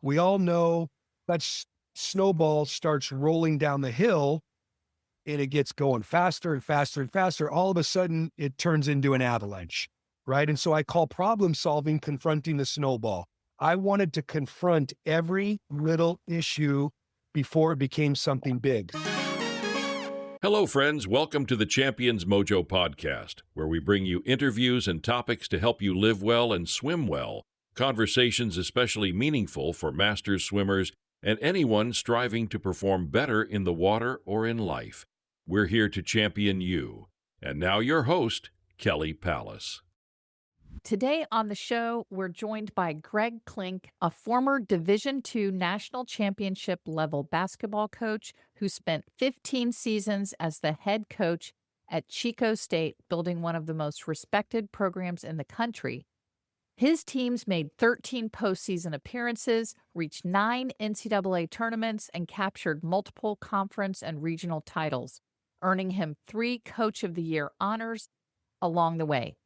We all know that snowball starts rolling down the hill and it gets going faster and faster and faster. All of a sudden, it turns into an avalanche, right? And so I call problem solving confronting the snowball. I wanted to confront every little issue before it became something big. Hello, friends. Welcome to the Champions Mojo podcast, where we bring you interviews and topics to help you live well and swim well. Conversations especially meaningful for masters swimmers and anyone striving to perform better in the water or in life. We're here to champion you. And now your host, Kelly Pallas. Today on the show, we're joined by Greg Clink, a former Division II national championship level basketball coach who spent 15 seasons as the head coach at Chico State, building one of the most respected programs in the country. His teams made 13 postseason appearances, reached 9 NCAA tournaments, and captured multiple conference and regional titles, earning him 3 Coach of the Year honors along the way.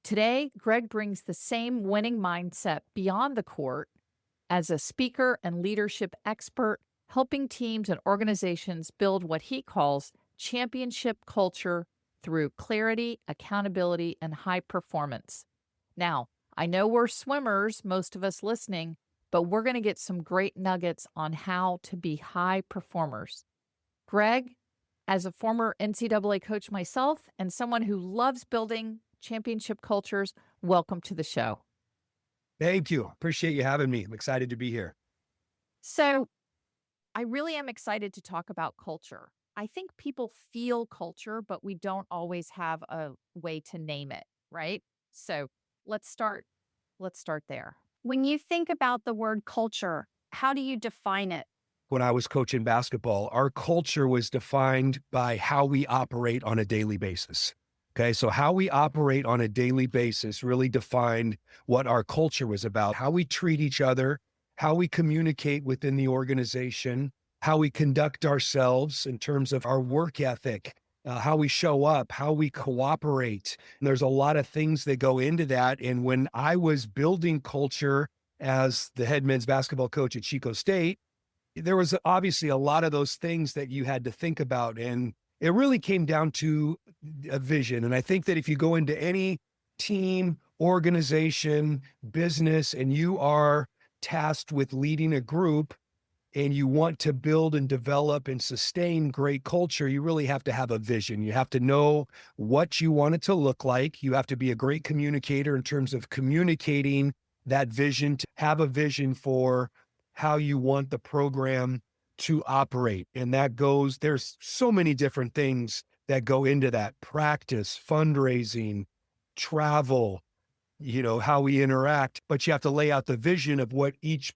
Today, Greg brings the same winning mindset beyond the court as a speaker and leadership expert, helping teams and organizations build what he calls championship culture through clarity, accountability, and high performance. Now, I know we're swimmers, most of us listening, but we're going to get some great nuggets on how to be high performers. Greg, as a former NCAA coach myself and someone who loves building championship cultures, welcome to the show. Thank you. Appreciate you having me. I'm excited to be here. So I really am excited to talk about culture. I think people feel culture, but we don't always have a way to name it, right? So let's start there. When you think about the word culture, how do you define it? When I was coaching basketball, our culture was defined by how we operate on a daily basis. Okay, so how we operate on a daily basis really defined what our culture was about, how we treat each other, how we communicate within the organization, how we conduct ourselves in terms of our work ethic, how we show up, how we cooperate. And there's a lot of things that go into that. And when I was building culture as the head men's basketball coach at Chico State, there was obviously a lot of those things that you had to think about. And it really came down to a vision. And I think that if you go into any team, organization, business, and you are tasked with leading a group and you want to build and develop and sustain great culture, you really have to have a vision. You have to know what you want it to look like. You have to be a great communicator in terms of communicating that vision, to have a vision for how you want the program to operate. And that goes, there's so many different things that go into that: practice, fundraising, travel, how we interact, but you have to lay out the vision of what each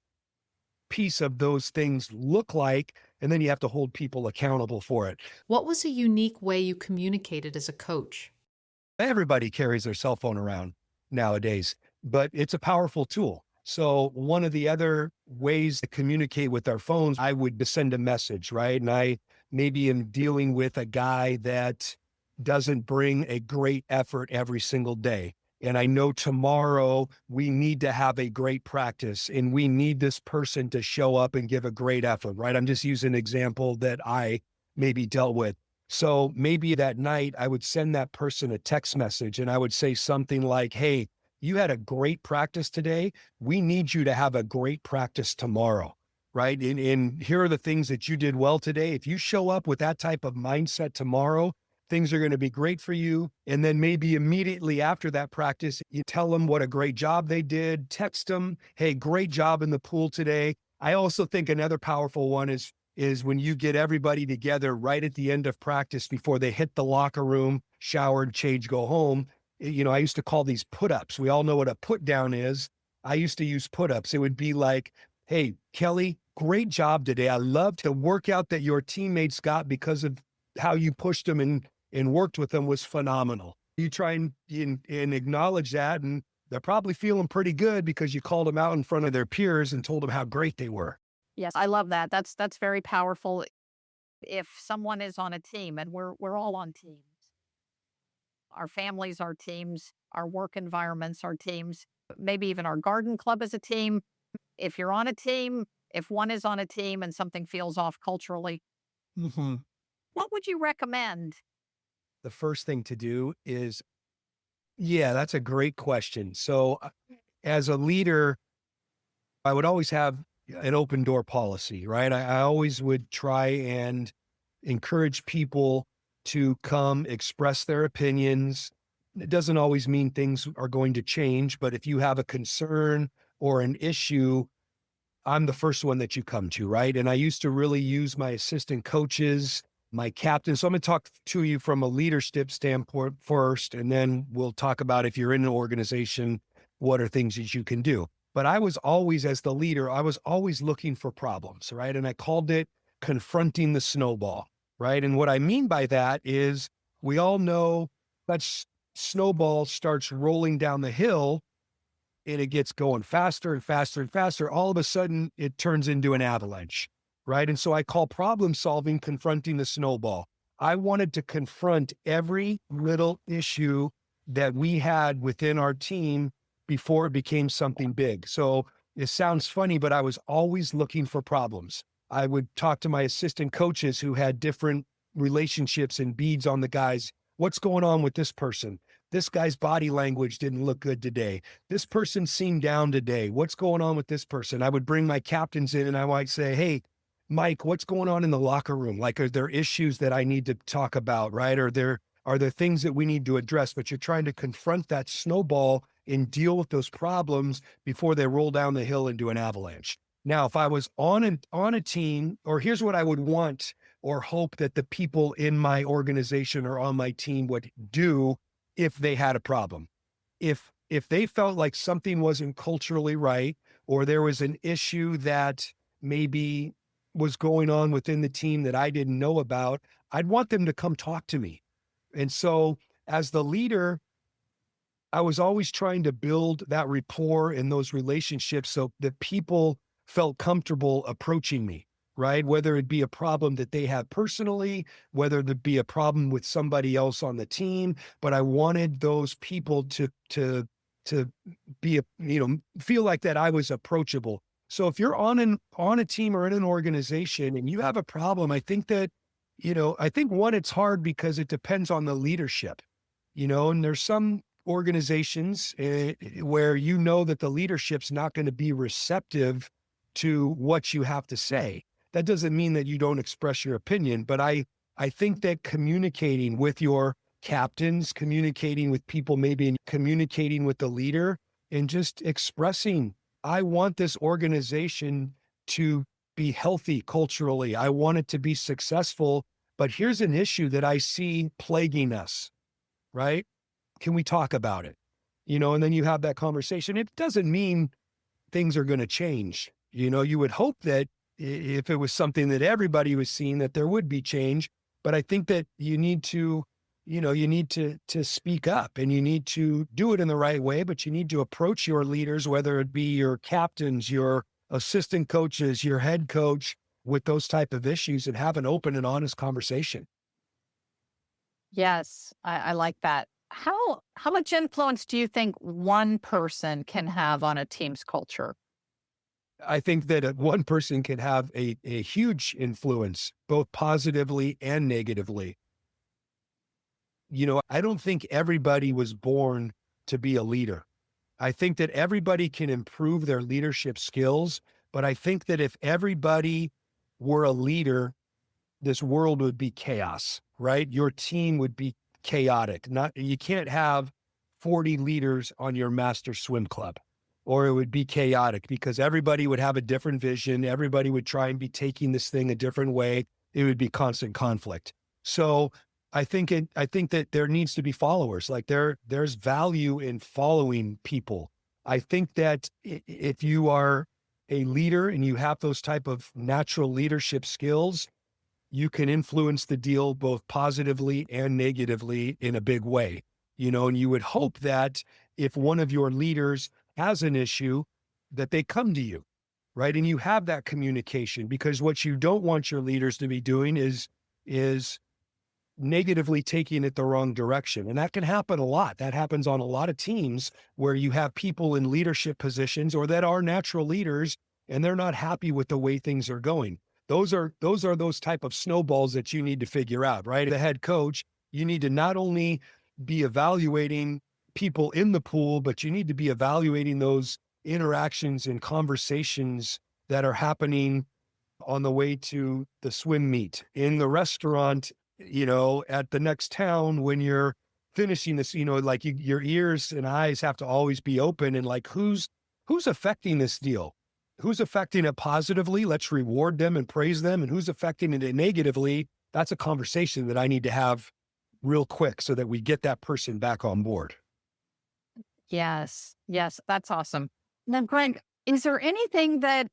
piece of those things look like. And then you have to hold people accountable for it. What was a unique way you communicated as a coach? Everybody carries their cell phone around nowadays, but it's a powerful tool. So one of the other ways to communicate with our phones, I would send a message, right? And I maybe am dealing with a guy that doesn't bring a great effort every single day. And I know tomorrow we need to have a great practice and we need this person to show up and give a great effort, right? I'm just using an example that I maybe dealt with. So maybe that night I would send that person a text message and I would say something like, hey, you had a great practice today. We need you to have a great practice tomorrow, right? And here are the things that you did well today. If you show up with that type of mindset tomorrow, things are going to be great for you. And then maybe immediately after that practice, you tell them what a great job they did. Text them, hey, great job in the pool today. I also think another powerful one is when you get everybody together right at the end of practice before they hit the locker room, shower, change, go home. I used to call these put-ups. We all know what a put down is. I used to use put-ups. It would be like, hey, Kelly, great job today. I loved the workout that your teammates got because of how you pushed them and worked with them was phenomenal. You try and acknowledge that, and they're probably feeling pretty good because you called them out in front of their peers and told them how great they were. Yes, I love that. That's very powerful. If someone is on a team, and we're all on teams, our families are teams, our work environments are teams, maybe even our garden club is a team. If you're on a team, if one is on a team and something feels off culturally, hmm what would you recommend? The first thing to do is, yeah, that's a great question. So, as a leader, I would always have an open door policy, right? I always would try and encourage people to come express their opinions. It doesn't always mean things are going to change, but if you have a concern or an issue, I'm the first one that you come to, right? And I used to really use my assistant coaches, my captain. So I'm going to talk to you from a leadership standpoint first, and then we'll talk about if you're in an organization, what are things that you can do. But I was always, as the leader, I was always looking for problems, right? And I called it confronting the snowball, right? And what I mean by that is we all know that snowball starts rolling down the hill and it gets going faster and faster and faster. All of a sudden, it turns into an avalanche, right? And so I call problem solving confronting the snowball. I wanted to confront every little issue that we had within our team before it became something big. So it sounds funny, but I was always looking for problems. I would talk to my assistant coaches who had different relationships and beads on the guys. What's going on with this person? This guy's body language didn't look good today. This person seemed down today. What's going on with this person? I would bring my captains in and I might say, hey, Mike, what's going on in the locker room? Like, are there issues that I need to talk about, right? Are there things that we need to address? But you're trying to confront that snowball and deal with those problems before they roll down the hill into an avalanche. Now, if I was on a team, or here's what I would want or hope that the people in my organization or on my team would do if they had a problem. If they felt like something wasn't culturally right, or there was an issue that maybe was going on within the team that I didn't know about, I'd want them to come talk to me. And so as the leader, I was always trying to build that rapport and those relationships so that people felt comfortable approaching me, right? Whether it be a problem that they have personally, whether it be a problem with somebody else on the team, but I wanted those people to be feel like that I was approachable. So if you're on a team or in an organization and you have a problem, I think that, I think one, it's hard because it depends on the leadership, and there's some organizations where that the leadership's not going to be receptive to what you have to say. That doesn't mean that you don't express your opinion, but I think that communicating with your captains, communicating with people, maybe communicating with the leader, and just expressing, I want this organization to be healthy culturally. I want it to be successful, but here's an issue that I see plaguing us, right? Can we talk about it? And then you have that conversation. It doesn't mean things are going to change. You would hope that if it was something that everybody was seeing, that there would be change. But I think that you need to speak up, and you need to do it in the right way, but you need to approach your leaders, whether it be your captains, your assistant coaches, your head coach, with those type of issues, and have an open and honest conversation. Yes, I like that. How much influence do you think one person can have on a team's culture? I think that one person can have a huge influence, both positively and negatively. I don't think everybody was born to be a leader. I think that everybody can improve their leadership skills, but I think that if everybody were a leader, this world would be chaos, right? Your team would be chaotic. You can't have 40 leaders on your master swim club, or it would be chaotic because everybody would have a different vision. Everybody would try and be taking this thing a different way. It would be constant conflict. So I think that there needs to be followers. Like there's value in following people. I think that if you are a leader and you have those type of natural leadership skills, you can influence the deal both positively and negatively in a big way, and you would hope that if one of your leaders has an issue, that they come to you, right? And you have that communication, because what you don't want your leaders to be doing is negatively taking it the wrong direction. And that can happen a lot. That happens on a lot of teams where you have people in leadership positions or that are natural leaders and they're not happy with the way things are going. Those type of snowballs that you need to figure out, right? The head coach, you need to not only be evaluating people in the pool, but you need to be evaluating those interactions and conversations that are happening on the way to the swim meet, in the restaurant, at the next town when you're finishing this, like your ears and eyes have to always be open and like, who's affecting this deal? Who's affecting it positively? Let's reward them and praise them. And who's affecting it negatively? That's a conversation that I need to have real quick so that we get that person back on board. Yes. Yes. That's awesome. Now, Greg, is there anything that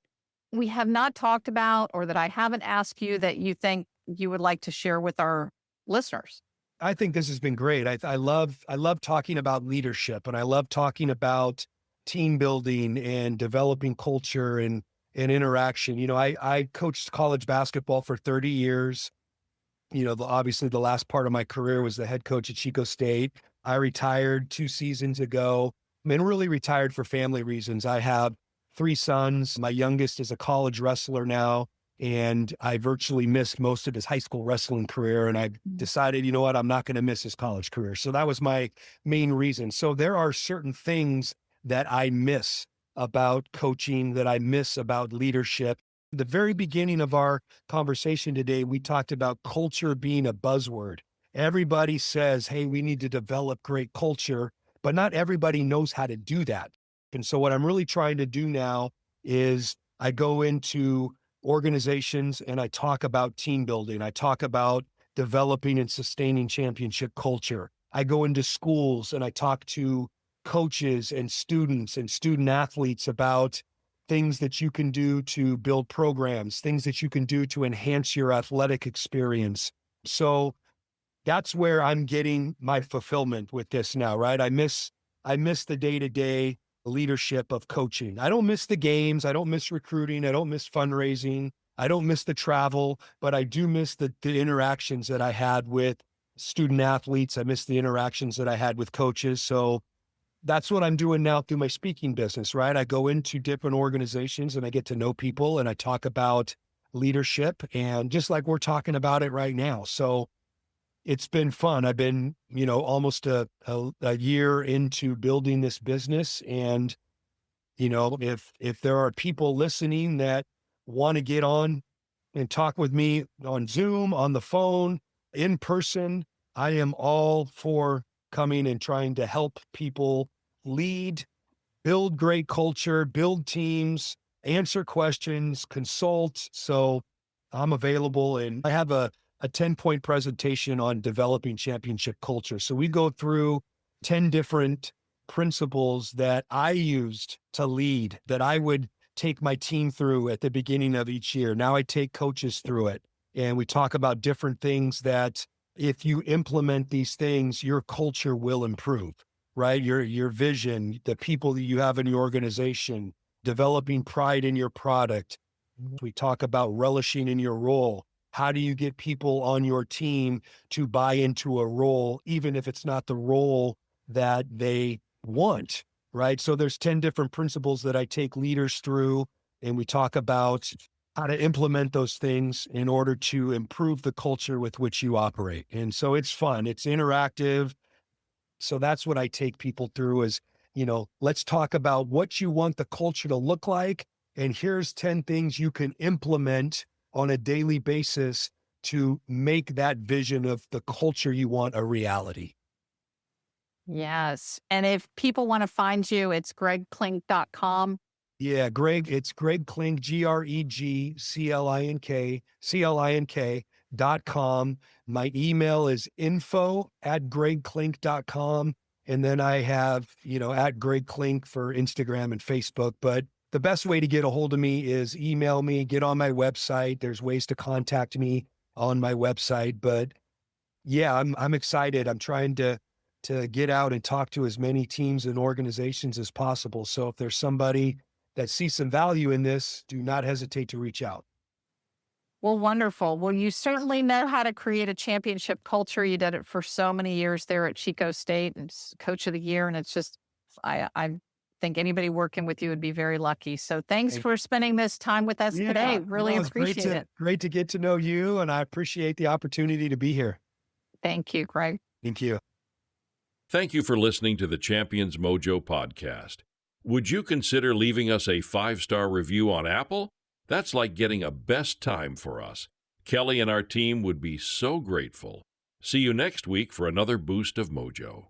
we have not talked about or that I haven't asked you that you think you would like to share with our listeners? I think this has been great. I love talking about leadership, and I love talking about team building and developing culture and interaction. I coached college basketball for 30 years. Obviously the last part of my career was the head coach at Chico State. I retired 2 seasons ago. Really retired for family reasons. I have 3 sons. My youngest is a college wrestler now, and I virtually missed most of his high school wrestling career. And I decided, you know what, I'm not going to miss his college career. So that was my main reason. So there are certain things that I miss about coaching, that I miss about leadership. The very beginning of our conversation today, we talked about culture being a buzzword. Everybody says, hey, we need to develop great culture, but not everybody knows how to do that. And so what I'm really trying to do now is I go into organizations and I talk about team building. I talk about developing and sustaining championship culture. I go into schools and I talk to coaches and student athletes about things that you can do to build programs, things that you can do to enhance your athletic experience. So that's where I'm getting my fulfillment with this now, right? I miss the day-to-day leadership of coaching. I don't miss the games. I don't miss recruiting. I don't miss fundraising. I don't miss the travel, but I do miss the interactions that I had with student athletes. I miss the interactions that I had with coaches. So that's what I'm doing now through my speaking business, right? I go into different organizations and I get to know people and I talk about leadership, and just like we're talking about it right now. So it's been fun. I've been, almost a year into building this business. And, if there are people listening that want to get on and talk with me on Zoom, on the phone, in person, I am all for coming and trying to help people lead, build great culture, build teams, answer questions, consult. So I'm available, and I have a 10-point presentation on developing championship culture. So we go through 10 different principles that I used to lead, that I would take my team through at the beginning of each year. Now I take coaches through it, and we talk about different things that if you implement these things, your culture will improve, right? Your vision, the people that you have in your organization, developing pride in your product. We talk about relishing in your role. How do you get people on your team to buy into a role, even if it's not the role that they want, right? So there's 10 different principles that I take leaders through, and we talk about how to implement those things in order to improve the culture with which you operate. And so it's fun, it's interactive. So that's what I take people through is, let's talk about what you want the culture to look like. And here's 10 things you can implement on a daily basis to make that vision of the culture you want a reality. Yes. And if people want to find you, it's gregclink.com. Yeah, Greg, it's Greg Clink, GregClink.com. My email is info@gregclink.com. And then I have, at Greg Clink for Instagram and Facebook. But the best way to get a hold of me is email me, get on my website. There's ways to contact me on my website. But yeah, I'm excited. I'm trying to get out and talk to as many teams and organizations as possible. So if there's somebody that sees some value in this, do not hesitate to reach out. Well, wonderful. Well, you certainly know how to create a championship culture. You did it for so many years there at Chico State and coach of the year. And it's just, I think anybody working with you would be very lucky. So thanks Thank- for spending this time with us today. Really no, it's appreciate it. Great to get to know you, and I appreciate the opportunity to be here. Thank you, Greg. Thank you. Thank you for listening to the Champions Mojo podcast. Would you consider leaving us a 5-star review on Apple? That's like getting a best time for us. Kelly and our team would be so grateful. See you next week for another boost of mojo.